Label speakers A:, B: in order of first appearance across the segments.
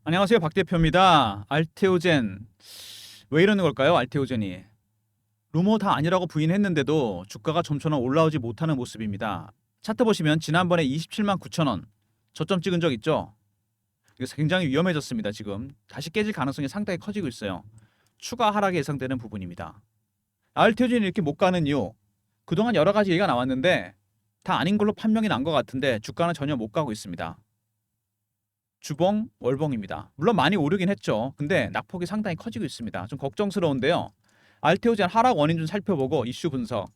A: 안녕하세요. 박 대표입니다. 알테오젠 왜 이러는 걸까요? 알테오젠이 루머 다 아니라고 부인했는데도 주가가 좀처럼 올라오지 못하는 모습입니다. 차트 보시면 지난번에 27만 9천 원 저점 찍은 적 있죠? 이거 굉장히 위험해졌습니다. 지금 다시 깨질 가능성이 상당히 커지고 있어요. 추가 하락이 예상되는 부분입니다. 알테오젠이 이렇게 못 가는 이유, 그동안 여러 가지 얘기가 나왔는데 다 아닌 걸로 판명이 난 것 같은데 주가는 전혀 못 가고 있습니다. 주봉, 월봉입니다. 물론 많이 오르긴 했죠. 근데 낙폭이 상당히 커지고 있습니다. 좀 걱정스러운데요. 알테오젠 하락 원인 좀 살펴보고 이슈 분석,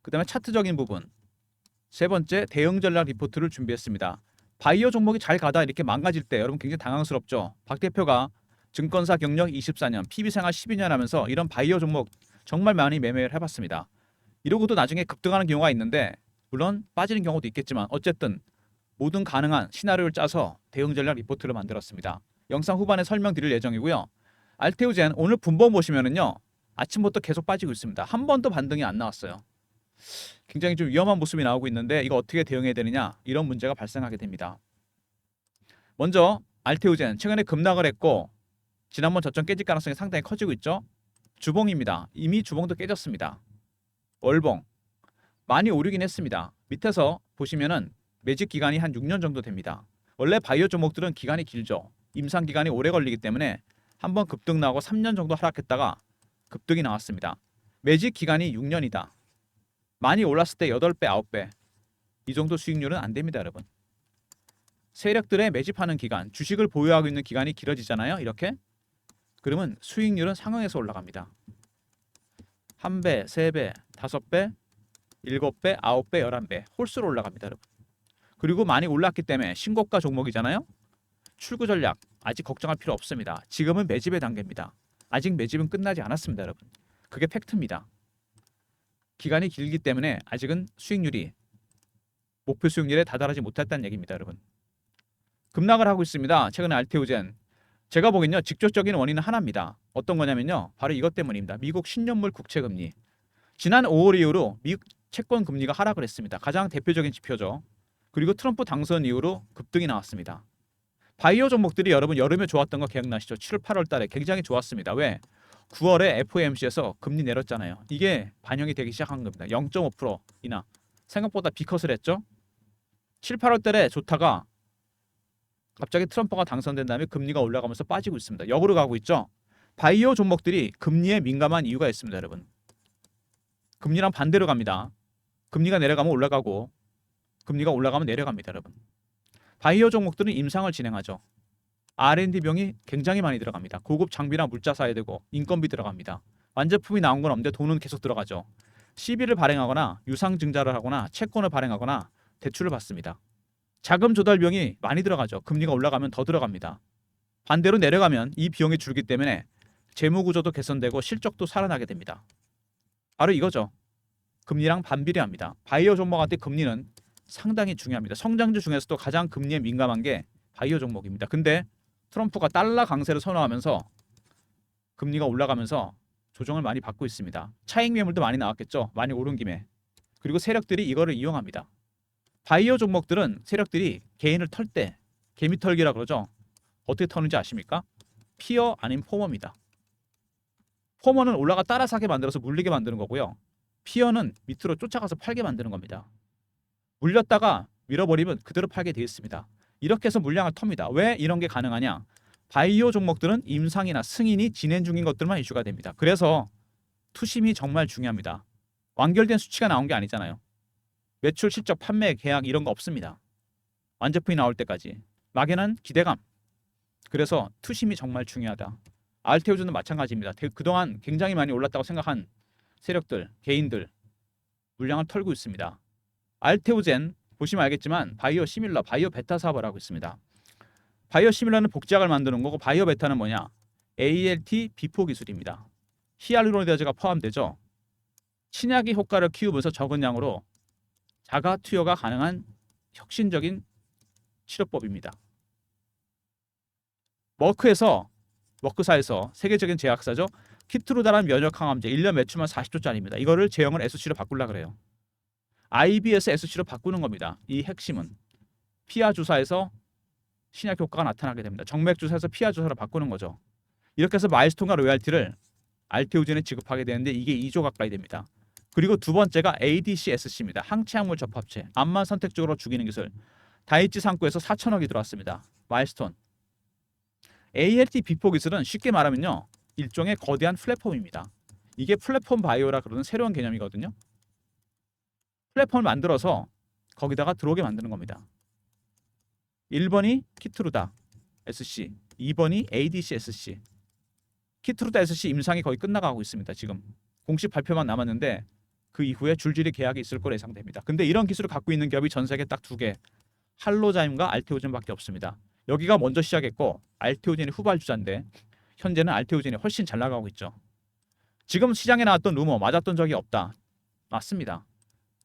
A: 그다음에 차트적인 부분, 세 번째 대응 전략 리포트를 준비했습니다. 바이오 종목이 잘 가다 이렇게 망가질 때 여러분 굉장히 당황스럽죠. 박 대표가 증권사 경력 24년, PB 생활 12년 하면서 이런 바이오 종목 정말 많이 매매를 해봤습니다. 이러고도 나중에 급등하는 경우가 있는데 물론 빠지는 경우도 있겠지만 어쨌든 모든 가능한 시나리오를 짜서 대응 전략 리포트를 만들었습니다. 영상 후반에 설명드릴 예정이고요. 알테오젠 오늘 분봉 보시면은요. 아침부터 계속 빠지고 있습니다. 한 번도 반등이 안 나왔어요. 굉장히 좀 위험한 모습이 나오고 있는데 이거 어떻게 대응해야 되느냐 이런 문제가 발생하게 됩니다. 먼저 알테오젠 최근에 급락을 했고 지난번 저점 깨질 가능성이 상당히 커지고 있죠. 주봉입니다. 이미 주봉도 깨졌습니다. 월봉 많이 오르긴 했습니다. 밑에서 보시면은 매집 기간이 한 6년 정도 됩니다. 원래 바이오 종목들은 기간이 길죠. 임상 기간이 오래 걸리기 때문에 한번 급등 나오고 3년 정도 하락했다가 급등이 나왔습니다. 매집 기간이 6년이다. 많이 올랐을 때 8배, 9배. 이 정도 수익률은 안 됩니다, 여러분. 세력들의 매집하는 기간, 주식을 보유하고 있는 기간이 길어지잖아요. 이렇게. 그러면 수익률은 상응해서 올라갑니다. 1배, 3배, 5배, 7배, 9배, 11배 홀수로 올라갑니다, 여러분. 그리고 많이 올랐기 때문에 신고가 종목이잖아요. 출구 전략 아직 걱정할 필요 없습니다. 지금은 매집의 단계입니다. 아직 매집은 끝나지 않았습니다, 여러분. 그게 팩트입니다. 기간이 길기 때문에 아직은 수익률이 목표 수익률에 다다르지 못했다는 얘기입니다, 여러분. 급락을 하고 있습니다. 최근에 알테오젠. 제가 보기엔요. 직접적인 원인은 하나입니다. 어떤 거냐면요. 바로 이것 때문입니다. 미국 10년물 국채 금리. 지난 5월 이후로 미국 채권 금리가 하락을 했습니다. 가장 대표적인 지표죠. 그리고 트럼프 당선 이후로 급등이 나왔습니다. 바이오 종목들이 여러분 여름에 좋았던 거 기억나시죠? 7월, 8월 달에 굉장히 좋았습니다. 왜? 9월에 FOMC에서 금리 내렸잖아요. 이게 반영이 되기 시작한 겁니다. 0.5%이나 생각보다 비컷을 했죠. 7, 8월 달에 좋다가 갑자기 트럼프가 당선된 다음에 금리가 올라가면서 빠지고 있습니다. 역으로 가고 있죠. 바이오 종목들이 금리에 민감한 이유가 있습니다, 여러분. 금리랑 반대로 갑니다. 금리가 내려가면 올라가고 금리가 올라가면 내려갑니다, 여러분. 바이오 종목들은 임상을 진행하죠. R&D 비용이 굉장히 많이 들어갑니다. 고급 장비나 물자 사야 되고 인건비 들어갑니다. 완제품이 나온 건 없는데 돈은 계속 들어가죠. CB를 발행하거나 유상증자를 하거나 채권을 발행하거나 대출을 받습니다. 자금 조달 비용이 많이 들어가죠. 금리가 올라가면 더 들어갑니다. 반대로 내려가면 이 비용이 줄기 때문에 재무 구조도 개선되고 실적도 살아나게 됩니다. 바로 이거죠. 금리랑 반비례합니다. 바이오 종목한테 금리는 상당히 중요합니다. 성장주 중에서도 가장 금리에 민감한 게 바이오 종목입니다. 근데 트럼프가 달러 강세를 선호하면서 금리가 올라가면서 조정을 많이 받고 있습니다. 차익 매물도 많이 나왔겠죠. 많이 오른 김에. 그리고 세력들이 이거를 이용합니다. 바이오 종목들은 세력들이 개인을 털 때 개미털기라 그러죠. 어떻게 터는지 아십니까? 피어 아닌 포머입니다. 포머는 올라가 따라 사게 만들어서 물리게 만드는 거고요. 피어는 밑으로 쫓아가서 팔게 만드는 겁니다. 물렸다가 밀어버리면 그대로 팔게 되어 있습니다. 이렇게 해서 물량을 텁니다. 왜 이런 게 가능하냐? 바이오 종목들은 임상이나 승인이 진행 중인 것들만 이슈가 됩니다. 그래서 투심이 정말 중요합니다. 완결된 수치가 나온 게 아니잖아요. 매출, 실적, 판매, 계약 이런 거 없습니다. 완제품이 나올 때까지. 막연한 기대감. 그래서 투심이 정말 중요하다. 알테오젠도 마찬가지입니다. 그동안 굉장히 많이 올랐다고 생각한 세력들, 개인들 물량을 털고 있습니다. 알테오젠 보시면 알겠지만 바이오 시밀러, 바이오 베타 사업을 하고 있습니다. 바이오 시밀러는 복제약을 만드는 거고 바이오 베타는 뭐냐? ALT 비포 기술입니다. 히알루로니다제가 포함되죠. 신약의 효과를 키우면서 적은 양으로 자가 투여가 가능한 혁신적인 치료법입니다. 머크사에서 세계적인 제약사죠. 키트루다라는 면역 항암제 1년 매출만 40조짜리입니다. 이거를 제형을 SC로 바꾸려고 그래요. IBS SC로 바꾸는 겁니다. 이 핵심은 피아 주사에서 신약 효과가 나타나게 됩니다. 정맥 주사에서 피하 주사로 바꾸는 거죠. 이렇게 해서 마일스톤과 로얄티를 알테오젠에 지급하게 되는데 이게 2조 가까이 됩니다. 그리고 두 번째가 ADC-SC입니다. 항체약물 접합체. 암만 선택적으로 죽이는 기술. 다이치 상쿠에서 4천억이 들어왔습니다. 마일스톤. ALT 비포 기술은 쉽게 말하면요. 일종의 거대한 플랫폼입니다. 이게 플랫폼 바이오라 그러는 새로운 개념이거든요. 플랫폼을 만들어서 거기다가 들어오게 만드는 겁니다. 1번이 키트루다 SC, 2번이 ADC SC. 키트루다 SC 임상이 거의 끝나가고 있습니다. 지금 공식 발표만 남았는데 그 이후에 줄줄이 계약이 있을 거로 예상됩니다. 근데 이런 기술을 갖고 있는 기업이 전 세계 딱 2개, 할로자임과 알테오젠밖에 없습니다. 여기가 먼저 시작했고 알테오젠이 후발주자인데 현재는 알테오젠이 훨씬 잘 나가고 있죠. 지금 시장에 나왔던 루머 맞았던 적이 없다. 맞습니다.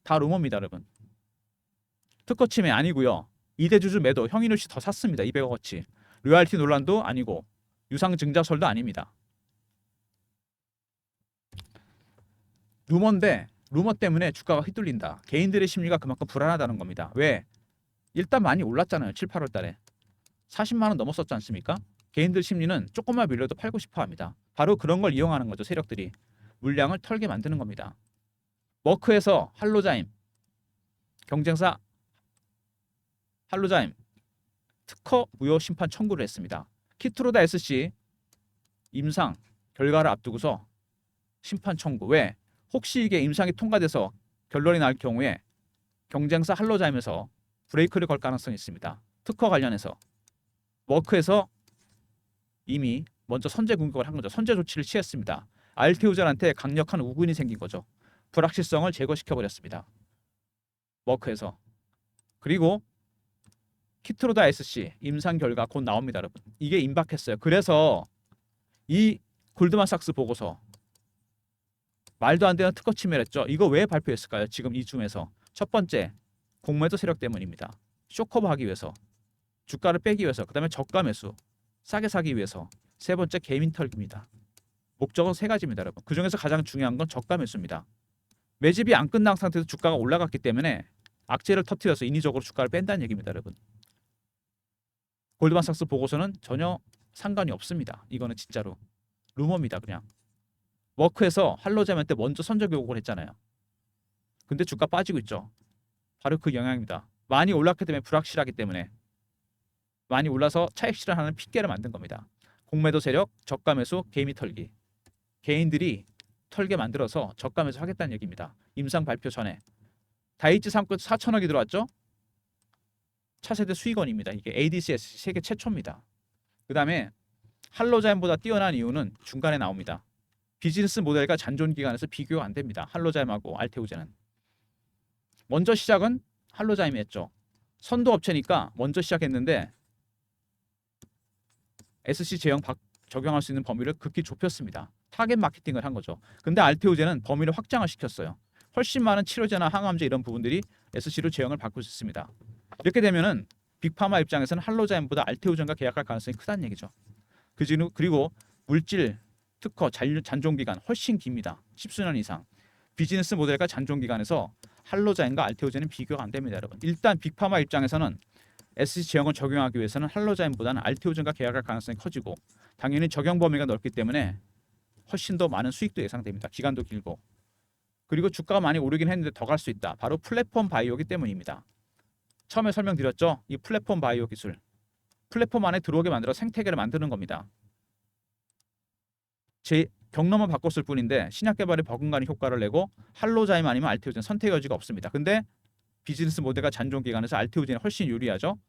A: 다 루머입니다, 여러분. 특허 침해 아니고요. 이대주주 매도 형인우 씨 더 샀습니다. 200억어치. 로얄티 논란도 아니고 유상 증자설도 아닙니다. 루머인데 루머 때문에 주가가 휘둘린다. 개인들의 심리가 그만큼 불안하다는 겁니다. 왜? 일단 많이 올랐잖아요. 7, 8월 달에. 40만 원 넘었었지 않습니까? 개인들 심리는 조금만 밀려도 팔고 싶어 합니다. 바로 그런 걸 이용하는 거죠. 세력들이. 물량을 털게 만드는 겁니다. 머크에서 할로자임 경쟁사 할로자임 특허 무효 심판 청구를 했습니다. 키트루다 SC 임상 결과를 앞두고서 심판 청구. 왜? 혹시 이게 임상이 통과돼서 결론이 날 경우에 경쟁사 할로자임에서 브레이크를 걸 가능성이 있습니다. 특허 관련해서 머크에서 이미 먼저 선제 공격을 한 거죠. 선제 조치를 취했습니다. 알테오젠한테 강력한 우군이 생긴 거죠. 불확실성을 제거시켜 버렸습니다. 머크에서. 그리고 키트루다 SC 임상 결과 곧 나옵니다, 여러분. 이게 임박했어요. 그래서 이 골드만삭스 보고서 말도 안 되는 특허 침해를 했죠. 이거 왜 발표했을까요? 지금 이쯤에서 첫 번째 공매도 세력 때문입니다. 쇼커버 하기 위해서, 주가를 빼기 위해서, 그다음에 저가 매수, 싸게 사기 위해서. 세 번째 개민 털기입니다. 목적은 세 가지입니다, 여러분. 그 중에서 가장 중요한 건 저가 매수입니다. 매집이 안 끝난 상태에서 주가가 올라갔기 때문에 악재를 터뜨려서 인위적으로 주가를 뺀다는 얘기입니다, 여러분. 골드만삭스 보고서는 전혀 상관이 없습니다. 이거는 진짜로 루머입니다, 그냥. 워크에서 할로자임한테 먼저 선적 요구를 했잖아요. 근데 주가 빠지고 있죠. 바로 그 영향입니다. 많이 올랐기 때문에 불확실하기 때문에 많이 올라서 차익 실현하는 핏개를 만든 겁니다. 공매도 세력, 저가 매수, 개미 털기. 개인들이 털게 만들어서 저가 매수 하겠다는 얘기입니다. 임상 발표 전에. 다이치 상쿠에서 4천억이 들어왔죠. 차세대 수익원입니다. 이게 ADCS 세계 최초입니다. 그 다음에 할로자임보다 뛰어난 이유는 중간에 나옵니다. 비즈니스 모델과 잔존 기간에서 비교가 안 됩니다. 할로자임하고 알테오젠은. 먼저 시작은 할로자임이 했죠. 선도 업체니까 먼저 시작했는데 SC 제형 적용할 수 있는 범위를 극히 좁혔습니다. 타겟 마케팅을 한 거죠. 근데 알테오젠은 범위를 확장을 시켰어요. 훨씬 많은 치료제나 항암제 이런 부분들이 SC로 제형을 바꿀 수 있습니다. 이렇게 되면은 빅파마 입장에서는 할로자임보다 알테오젠과 계약할 가능성이 크다는 얘기죠. 그리고 물질 특허 잔존 기간 훨씬 깁니다. 10수년 이상. 비즈니스 모델과 잔존 기간에서 할로자임과 알테오젠은 비교가 안 됩니다, 여러분. 일단 빅파마 입장에서는 SC 제형을 적용하기 위해서는 할로자임보다는 알테오젠과 계약할 가능성이 커지고 당연히 적용 범위가 넓기 때문에 훨씬 더 많은 수익도 예상됩니다. 기간도 길고. 그리고 주가가 많이 오르긴 했는데 더 갈 수 있다. 바로 플랫폼 바이오기 때문입니다. 처음에 설명드렸죠. 이 플랫폼 바이오 기술. 플랫폼 안에 들어오게 만들어 생태계를 만드는 겁니다. 제 경로만 바꿨을 뿐인데 신약 개발에 버금가는 효과를 내고 할로자임 아니면 알테오젠 선택 여지가 없습니다. 근데 비즈니스 모델과 잔존 기간에서 알테오젠이 훨씬 유리하죠.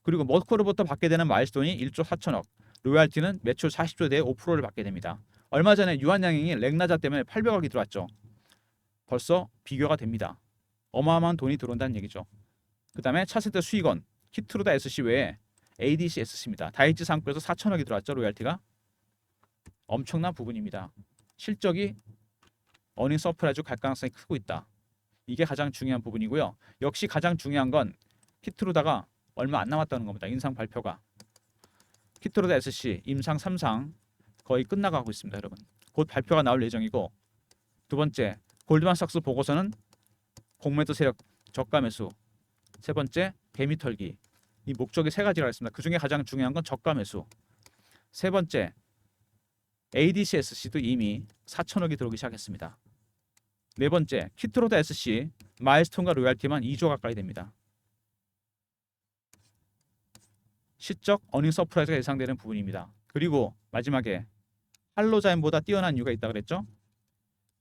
A: 그리고 머크로부터 받게 되는 마일스톤이 1조 4천억, 로얄티는 매출 40조 대의 5%를 받게 됩니다. 얼마 전에 유한양행이 렉나자 때문에 800억이 들어왔죠. 벌써 비교가 됩니다. 어마어마한 돈이 들어온다는 얘기죠. 그 다음에 차세대 수익원, 키트루다 SC 외에 ADC SC입니다. 다이치 상쿠에서 4천억이 들어왔죠. 로얄티가. 엄청난 부분입니다. 실적이 어닝 서프라이즈 갈 가능성이 크고 있다. 이게 가장 중요한 부분이고요. 역시 가장 중요한 건 키트루다가 얼마 안 남았다는 겁니다. 인상 발표가. 키트루다 SC 임상 3상 거의 끝나가고 있습니다, 여러분. 곧 발표가 나올 예정이고 두 번째 골드만삭스 보고서는 공매도 세력 저가 매수 세 번째 개미 털기 이 목적이 세 가지가 있습니다. 그 중에 가장 중요한 건 저가 매수. 세 번째, ADCSC도 이미 4천억이 들어오기 시작했습니다. 네 번째, 키트로다 SC 마일스톤과 로얄티만 2조 가까이 됩니다. 시적 어닝 서프라이즈가 예상되는 부분입니다. 그리고 마지막에 할로자인보다 뛰어난 이유가 있다 그랬죠?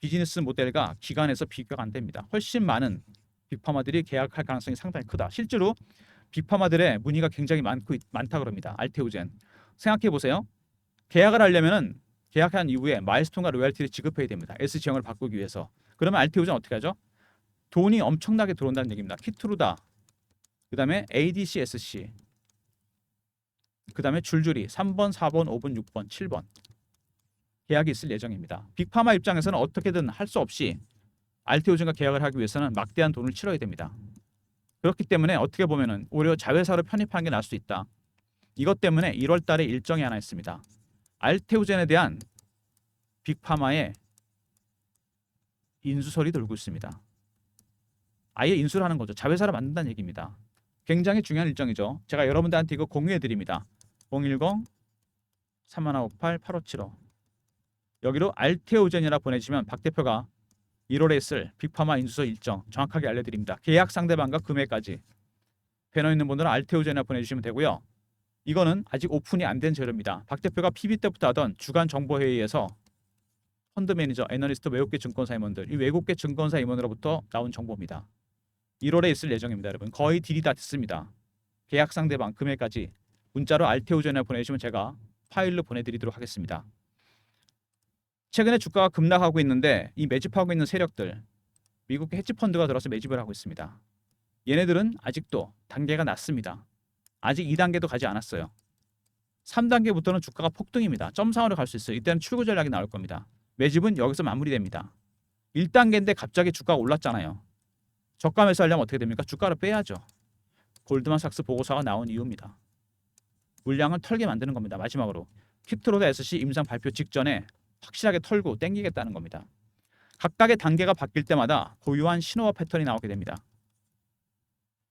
A: 비즈니스 모델과 기관에서 비교가 안 됩니다. 훨씬 많은 빅파마들이 계약할 가능성이 상당히 크다. 실제로 빅파마들의 문의가 굉장히 많다 그럽니다. 알테오젠. 생각해 보세요. 계약을 하려면은 계약한 이후에 마일스톤과 로열티를 지급해야 됩니다. SG형을 바꾸기 위해서. 그러면 알테오젠 어떻게 하죠? 돈이 엄청나게 들어온다는 얘기입니다. 키트루다, 그 다음에 ADCSC, 그 다음에 줄줄이 3번, 4번, 5번, 6번, 7번 계약이 있을 예정입니다. 빅파마 입장에서는 어떻게든 할 수 없이 알테오젠과 계약을 하기 위해서는 막대한 돈을 치러야 됩니다. 그렇기 때문에 어떻게 보면은 오히려 자회사로 편입하는 게 나을 수 있다. 이것 때문에 1월 달에 일정이 하나 있습니다. 알테오젠에 대한 빅파마의 인수설이 돌고 있습니다. 아예 인수를 하는 거죠. 자회사를 만든다는 얘기입니다. 굉장히 중요한 일정이죠. 제가 여러분들한테 이거 공유해 드립니다. 010-3158-8575 여기로 알테오젠이라 보내주시면 박 대표가 1월에 있을 빅파마 인수설 일정 정확하게 알려드립니다. 계약 상대방과 금액까지. 배너 있는 분들은 알테오젠이라 보내주시면 되고요. 이거는 아직 오픈이 안 된 재료입니다. 박 대표가 PB 때부터 하던 주간 정보회의에서 펀드 매니저, 애널리스트, 외국계 증권사 임원들, 이 외국계 증권사 임원으로부터 나온 정보입니다. 1월에 있을 예정입니다. 여러분 거의 딜이 다 됐습니다. 계약 상대방 금액까지 문자로 알테오젠이라 보내주시면 제가 파일로 보내드리도록 하겠습니다. 최근에 주가가 급락하고 있는데 이 매집하고 있는 세력들, 미국의 헤지펀드가 들어서 매집을 하고 있습니다. 얘네들은 아직도 단계가 낮습니다. 아직 2단계도 가지 않았어요. 3단계부터는 주가가 폭등입니다. 점상으로 갈 수 있어요. 이때는 출구 전략이 나올 겁니다. 매집은 여기서 마무리됩니다. 1단계인데 갑자기 주가가 올랐잖아요. 저가 매수하려면 어떻게 됩니까? 주가를 빼야죠. 골드만삭스 보고서가 나온 이유입니다. 물량을 털게 만드는 겁니다. 마지막으로 키트로다 SC 임상 발표 직전에 확실하게 털고 땡기겠다는 겁니다. 각각의 단계가 바뀔 때마다 고유한 신호와 패턴이 나오게 됩니다.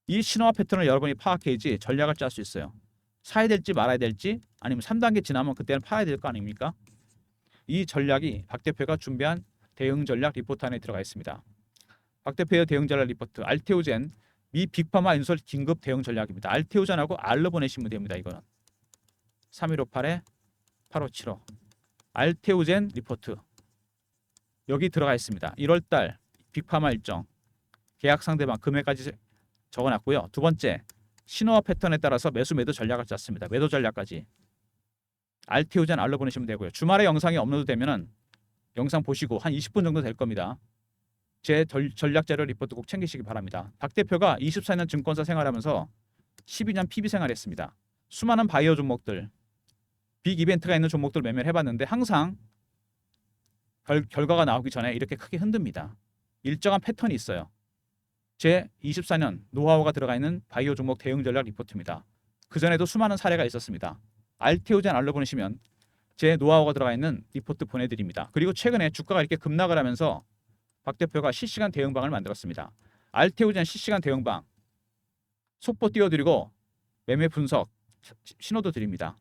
A: 이 신호와 패턴을 여러분이 파악해야지 전략을 짤 수 있어요. 사야 될지 말아야 될지 아니면 3단계 지나면 그때는 팔아야 될 거 아닙니까? 이 전략이 박 대표가 준비한 대응 전략 리포트 안에 들어가 있습니다. 박 대표의 대응 전략 리포트 알테오젠 미 빅파마 인수설 긴급 대응 전략입니다. 알테오젠하고 R로 보내시면 됩니다. 이거는 3158-8575 알테오젠 리포트 여기 들어가 있습니다. 1월달 빅파마 일정 계약 상대방 금액까지 적어놨고요. 두 번째 신호와 패턴에 따라서 매수 매도 전략을 짰습니다. 매도 전략까지 알테오젠 R로 보내시면 되고요. 주말에 영상이 업로드 되면은 영상 보시고 한 20분 정도 될 겁니다. 제 전략 자료 리포트 꼭 챙기시기 바랍니다. 박 대표가 24년 증권사 생활하면서 12년 PB 생활했습니다. 수많은 바이오 종목들 빅 이벤트가 있는 종목들 매매를 해봤는데 항상 결과가 나오기 전에 이렇게 크게 흔듭니다. 일정한 패턴이 있어요. 제 24년 노하우가 들어가 있는 바이오 종목 대응 전략 리포트입니다. 그전에도 수많은 사례가 있었습니다. 알테오젠 R로 보내시면 제 노하우가 들어가 있는 리포트 보내드립니다. 그리고 최근에 주가가 이렇게 급락을 하면서 박 대표가 실시간 대응방을 만들었습니다. 알테오젠 실시간 대응방 속보 띄워드리고 매매 분석 신호도 드립니다.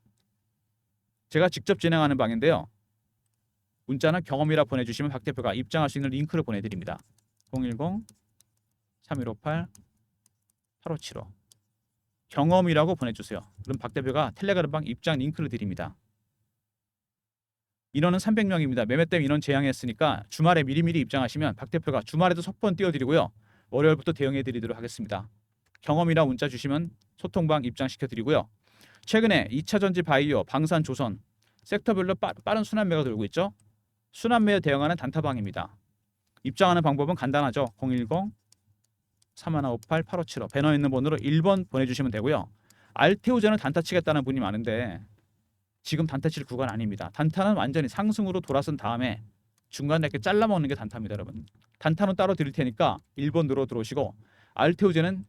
A: 제가 직접 진행하는 방인데요. 문자는 경험이라 보내주시면 박 대표가 입장할 수 있는 링크를 보내드립니다. 010-3158-8575 경험이라고 보내주세요. 그럼 박 대표가 텔레그램방 입장 링크를 드립니다. 인원은 300명입니다. 매매 때문에 인원 제한했으니까 주말에 미리미리 입장하시면 박 대표가 주말에도 속번 띄워드리고요. 월요일부터 대응해드리도록 하겠습니다. 경험이라 문자 주시면 소통방 입장시켜드리고요. 최근에 2차전지 바이오, 방산, 조선 섹터별로 빠른 순환매가 돌고 있죠. 순환매에 대응하는 단타방입니다. 입장하는 방법은 간단하죠. 010-3158-8575 배너 있는 번호로 1번 보내주시면 되고요. 알테오젠을 단타 치겠다는 분이 많은데 지금 단타 칠 구간 아닙니다. 단타는 완전히 상승으로 돌아선 다음에 중간에 이렇게 잘라먹는 게 단타입니다. 여러분 단타는 따로 드릴 테니까 1번으로 들어오시고 알테오젠은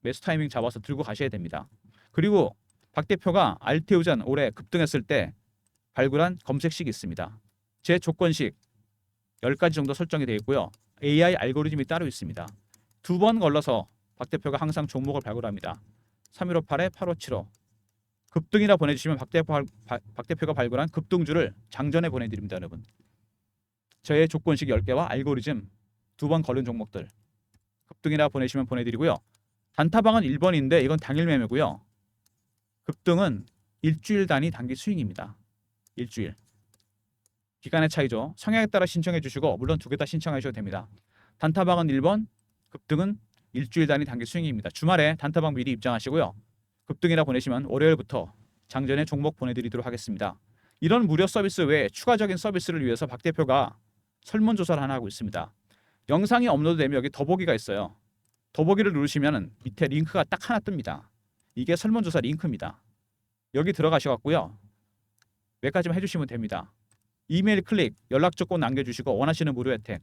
A: 매수 타이밍 잡아서 들고 가셔야 됩니다. 그리고 박 대표가 알테오젠 올해 급등했을 때 발굴한 검색식이 있습니다. 제 조건식 10가지 정도 설정이 되어 있고요. AI 알고리즘이 따로 있습니다. 2번 걸러서 박 대표가 항상 종목을 발굴합니다. 3158에 8575 급등이라 보내주시면 박 대표가 발굴한 급등주를 장전에 보내드립니다. 여러분. 저의 조건식 10개와 알고리즘 2번 걸른 종목들 급등이라 보내시면 보내드리고요. 단타방은 1번인데 이건 당일 매매고요. 급등은 일주일 단위 단기 스윙입니다. 일주일. 기간의 차이죠. 성향에 따라 신청해 주시고 물론 2개 다 신청하셔도 됩니다. 단타방은 1번, 급등은 일주일 단위 단기 스윙입니다. 주말에 단타방 미리 입장하시고요. 급등이라 보내시면 월요일부터 장전에 종목 보내드리도록 하겠습니다. 이런 무료 서비스 외에 추가적인 서비스를 위해서 박 대표가 설문조사를 하나 하고 있습니다. 영상이 업로드되면 여기 더보기가 있어요. 더보기를 누르시면 밑에 링크가 딱 하나 뜹니다. 이게 설문조사 링크입니다. 여기 들어가셔갖고요. 몇 가지만 해주시면 됩니다. 이메일 클릭, 연락처 꼭 남겨주시고 원하시는 무료 혜택,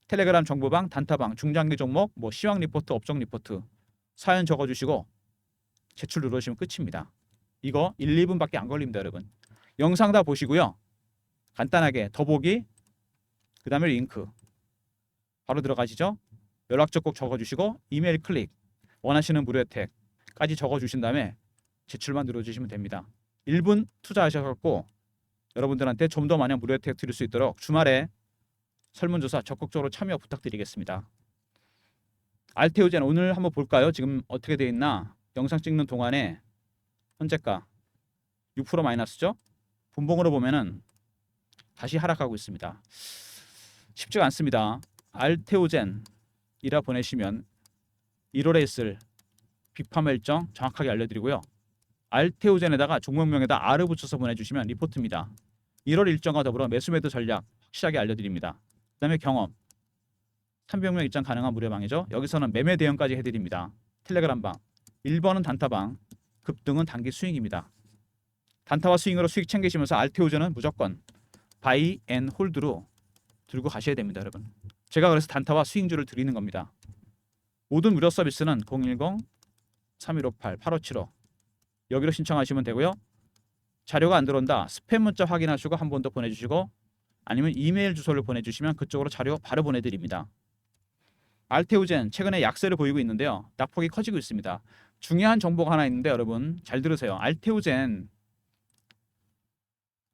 A: 텔레그램 정보방, 단타방, 중장기 종목, 시황 리포트, 업종 리포트 사연 적어주시고 제출 누르시면 끝입니다. 이거 1, 2분밖에 안 걸립니다. 여러분. 영상 다 보시고요. 간단하게 더보기, 그 다음에 링크 바로 들어가시죠. 연락처 꼭 적어주시고 이메일 클릭, 원하시는 무료 혜택까지 적어주신 다음에 제출만 눌러주시면 됩니다. 1분 투자하셔서 여러분들한테 좀 더 많은 무료 혜택 드릴 수 있도록 주말에 설문조사 적극적으로 참여 부탁드리겠습니다. 알테오젠 오늘 한번 볼까요? 지금 어떻게 되어 있나? 영상 찍는 동안에 현재가 6% 마이너스죠? 분봉으로 보면은 다시 하락하고 있습니다. 쉽지가 않습니다. 알테오젠이라 보내시면 1월에 있을 빅파마 일정 정확하게 알려드리고요. 알테오젠에다가 종목명에다 R을 붙여서 보내주시면 리포트입니다. 1월 일정과 더불어 매수매도 전략 확실하게 알려드립니다. 그 다음에 경험 300명 입장 가능한 무료방이죠. 여기서는 매매 대응까지 해드립니다. 텔레그램방 1번은 단타방, 급등은 단기 스윙입니다. 단타와 스윙으로 수익 챙기시면서 알테오젠은 무조건 바이 앤 홀드로 들고 가셔야 됩니다. 여러분. 제가 그래서 단타와 스윙주를 드리는 겁니다. 모든 무료 서비스는 010-3158-8575 여기로 신청하시면 되고요. 자료가 안 들어온다. 스팸 문자 확인하시고 한 번 더 보내주시고 아니면 이메일 주소를 보내주시면 그쪽으로 자료 바로 보내드립니다. 알테오젠 최근에 약세를 보이고 있는데요. 낙폭이 커지고 있습니다. 중요한 정보가 하나 있는데 여러분 잘 들으세요. 알테오젠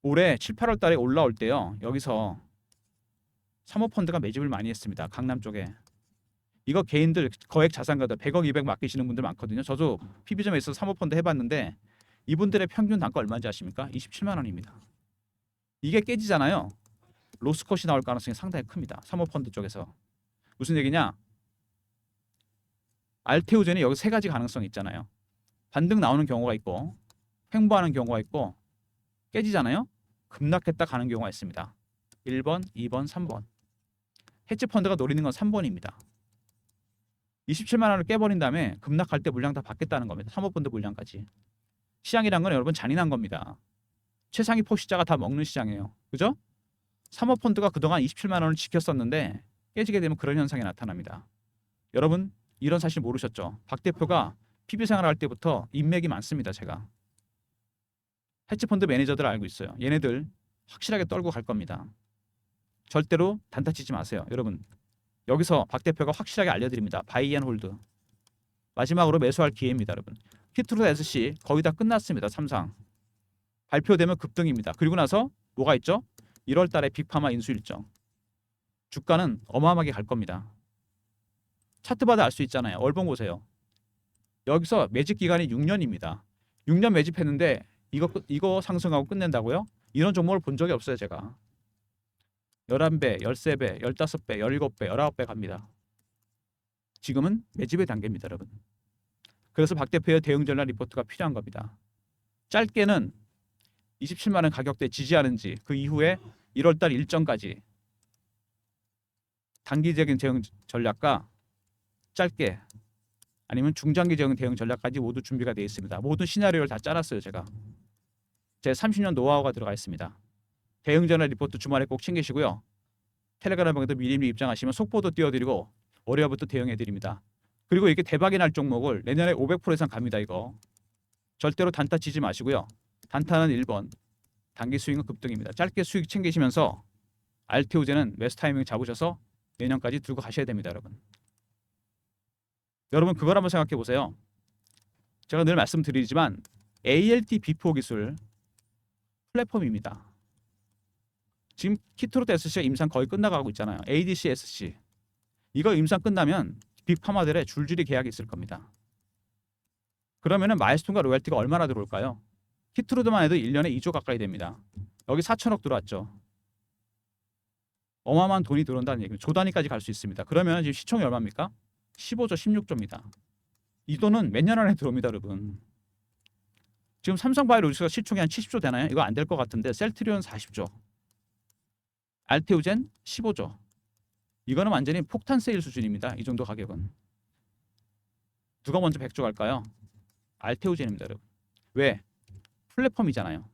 A: 올해 7, 8월 달에 올라올 때요. 여기서 사모펀드가 매집을 많이 했습니다. 강남 쪽에. 이거 개인들 거액 자산가들 100억 200 맡기시는 분들 많거든요. 저도 PB점에 있어서 사모펀드 해봤는데 이분들의 평균 단가 얼마인지 아십니까? 27만 원입니다. 이게 깨지잖아요. 로스컷이 나올 가능성이 상당히 큽니다. 사모펀드 쪽에서. 무슨 얘기냐? 알테오젠이 여기 세 가지 가능성이 있잖아요. 반등 나오는 경우가 있고 횡보하는 경우가 있고 깨지잖아요. 급락했다 가는 경우가 있습니다. 1번, 2번, 3번. 헤지펀드가 노리는 건 3번입니다. 27만 원을 깨버린 다음에 급락할 때 물량 다 받겠다는 겁니다. 사모펀드 물량까지. 시장이란 건 여러분 잔인한 겁니다. 최상위 포시자가 다 먹는 시장이에요. 그죠? 사모펀드가 그동안 27만 원을 지켰었는데 깨지게 되면 그런 현상이 나타납니다. 여러분 이런 사실 모르셨죠? 박 대표가 PB 생활할 때부터 인맥이 많습니다. 제가. 헤지펀드 매니저들 알고 있어요. 얘네들 확실하게 떨고 갈 겁니다. 절대로 단타 치지 마세요. 여러분 여기서 박 대표가 확실하게 알려드립니다. 바이 앤 홀드. 마지막으로 매수할 기회입니다. 여러분. 히트로 SC 거의 다 끝났습니다. 3상. 발표되면 급등입니다. 그리고 나서 뭐가 있죠? 1월 달에 빅파마 인수 일정. 주가는 어마어마하게 갈 겁니다. 차트 봐도 알 수 있잖아요. 월봉 보세요. 여기서 매집 기간이 6년입니다. 6년 매집했는데 이거 상승하고 끝낸다고요? 이런 종목을 본 적이 없어요. 제가. 11배, 13배, 15배, 17배, 19배 갑니다. 지금은 매집의 단계입니다. 여러분. 그래서 박 대표의 대응 전략 리포트가 필요한 겁니다. 짧게는 27만 원 가격대 지지하는지 그 이후에 1월 달 일정까지 단기적인 대응 전략과 짧게 아니면 중장기 대응 전략까지 모두 준비가 되어 있습니다. 모든 시나리오를 다 짜놨어요. 제가. 제 30년 노하우가 들어가 있습니다. 대응 전략 리포트 주말에 꼭 챙기시고요. 텔레그램방에도 미리 입장하시면 속보도 띄워드리고 월요일부터 대응해드립니다. 그리고 이게 대박이 날 종목을 내년에 500% 이상 갑니다. 이거. 절대로 단타 치지 마시고요. 단타는 1번, 단기 수익은 급등입니다. 짧게 수익 챙기시면서 알테오젠은 매수 타이밍 잡으셔서 내년까지 들고 가셔야 됩니다. 여러분. 여러분 그걸 한번 생각해 보세요. 제가 늘 말씀드리지만 ALT 비포 기술 플랫폼입니다. 지금 키트로트 SC가 임상 거의 끝나가고 있잖아요. ADC SC 이거 임상 끝나면 빅파마들의 줄줄이 계약이 있을 겁니다. 그러면은 마일스톤과 로열티가 얼마나 들어올까요? 키트로드만 해도 1년에 2조 가까이 됩니다. 여기 4천억 들어왔죠. 어마어마한 돈이 들어온다는 얘기입니다. 조 단위까지 갈 수 있습니다. 그러면 지금 시총이 얼마입니까? 15조, 16조입니다. 이 돈은 몇 년 안에 들어옵니다, 여러분. 지금 삼성바이오로직스가 시총이 한 70조 되나요? 이거 안 될 것 같은데 셀트리온 40조, 알테오젠 15조. 이거는 완전히 폭탄 세일 수준입니다. 이 정도 가격은. 누가 먼저 100조 갈까요? 알테오젠입니다, 여러분. 왜? 플랫폼이잖아요.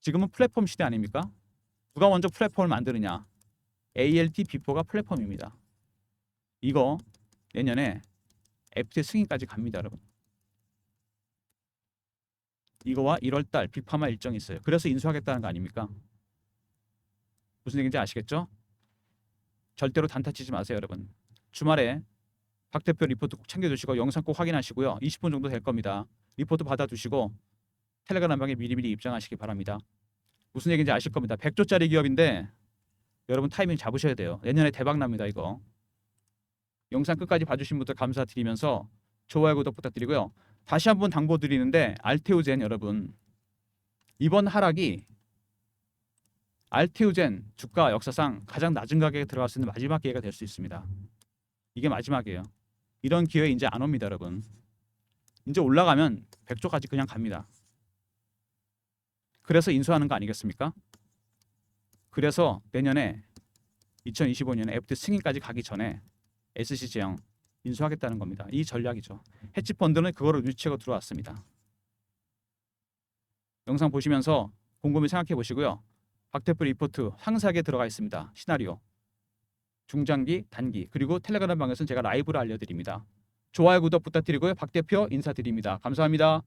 A: 지금은 플랫폼 시대 아닙니까? 누가 먼저 플랫폼을 만드느냐? ALT 비포가 플랫폼입니다. 이거 내년에 FTA 승인까지 갑니다, 여러분. 이거와 1월달 빅파마 일정이 있어요. 그래서 인수하겠다는 거 아닙니까? 무슨 얘기인지 아시겠죠? 절대로 단타치지 마세요, 여러분. 주말에 박 대표 리포트 꼭 챙겨두시고 영상 꼭 확인하시고요. 20분 정도 될 겁니다. 리포트 받아두시고 텔레그램 방에 미리미리 입장하시기 바랍니다. 무슨 얘기인지 아실 겁니다. 100조짜리 기업인데 여러분 타이밍 잡으셔야 돼요. 내년에 대박 납니다, 이거. 영상 끝까지 봐주신 분들 감사드리면서 좋아요, 구독 부탁드리고요. 다시 한번 당부드리는데 알테오젠 여러분, 이번 하락이 알테오젠 주가 역사상 가장 낮은 가격에 들어갈 수 있는 마지막 기회가 될 수 있습니다. 이게 마지막이에요. 이런 기회 이제 안 옵니다, 여러분. 이제 올라가면 100조까지 그냥 갑니다. 그래서 인수하는 거 아니겠습니까? 그래서 내년에 2025년에 FT 승인까지 가기 전에 SC 제형 인수하겠다는 겁니다. 이 전략이죠. 헤지 펀드는 그거를 유치하고 들어왔습니다. 영상 보시면서 곰곰이 생각해 보시고요. 박 대표 리포트 상세하게 들어가 있습니다. 시나리오, 중장기, 단기, 그리고 텔레그램 방에서는 제가 라이브로 알려드립니다. 좋아요, 구독 부탁드리고요. 박 대표 인사드립니다. 감사합니다.